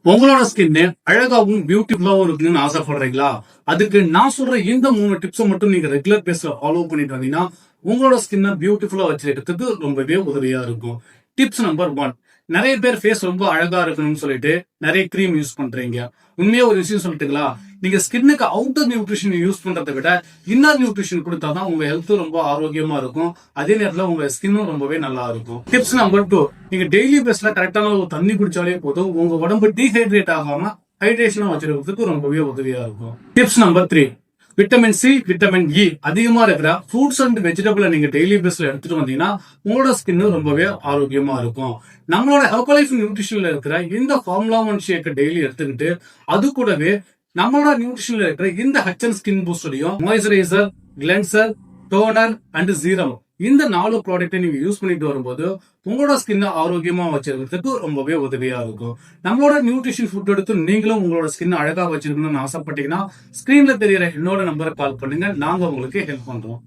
உங்களோட ஸ்கின் அழகாவும் பியூட்டிஃபுல்லாவும் இருக்குன்னு ஆசைப்படுறீங்களா? அதுக்கு நான் சொல்ற இந்த 3 டிப்ஸை மட்டும் நீங்க ரெகுலர் பேஸ்ல ஃபாலோ பண்ணிட்டு வந்தீங்கன்னா உங்களோட ஸ்கின்னை பியூட்டிஃபுல்லா வச்சிருக்கிறதுக்கு ரொம்பவே உதவியா இருக்கும். Tips number 1. நிறைய பேர் ஃபேஸ் ரொம்ப அழகா இருக்கணும்னு சொல்லிட்டு நிறைய கிரீம் யூஸ் பண்றீங்க. உண்மையா ஒரு விஷயம் சொல்லிட்டுங்களா, நீங்க ஸ்கின்னுக்கு அவுட்டர் நியூட்ரிஷன் யூஸ் பண்றதை விட இன்னர் நியூட்ரிஷன் கொடுத்தாதான் உங்க ஹெல்த் ரொம்ப ஆரோக்கியமா இருக்கும். அதே நேரத்துல உங்க ஸ்கின்னும் ரொம்பவே நல்லா இருக்கும். Tips number 2. நீங்க டெய்லி பேஸ்ல கரெக்டான ஒரு தண்ணி குடிச்சாலே போதும், உங்க உடம்பு டீஹைட்ரேட் ஆகாம ஹைட்ரேஷனா வச்சிருக்கிறதுக்கு ரொம்பவே உதவியா இருக்கும். Tips number 3. Vitamin C, vitamin E அதிகமா இருக்கிற ஃப்ரூட்ஸ் அண்ட் வெஜிடபிளை நீங்க டெய்லி பேஸ்ல எடுத்துட்டு வந்தீங்கன்னா உங்களோட ஸ்கின் ரொம்பவே ஆரோக்கியமா இருக்கும். நம்மளோட ஹெர்பலைஃப் நியூட்ரிஷன்ல இருக்கிற இந்த ஃபார்முலா 1 ஷேக் டெய்லி எடுத்துக்கிட்டு அது கூடவே நம்மளோட நியூட்ரிஷன்ல இருக்கிற இந்த ஹெச்என் ஸ்கின் பூஸ்டரையும் moisturiser, cleanser, toner and serum இந்த 4 ப்ராடக்ட்டை நீங்க யூஸ் பண்ணிட்டு வரும்போது உங்களோட ஸ்கின் ஆரோக்கியமா வச்சிருக்கிறதுக்கு ரொம்பவே உதவியா இருக்கும். நம்மளோட நியூட்ரிஷன் ஃபுட் எடுத்து நீங்களும் உங்களோட ஸ்கின் அழகா வச்சிருக்கணும்னு ஆசைப்பட்டீங்கன்னா ஸ்கிரீன்ல தெரியற என்னோட நம்பரை கால் பண்ணுங்க, நாங்க உங்களுக்கு ஹெல்ப் பண்றோம்.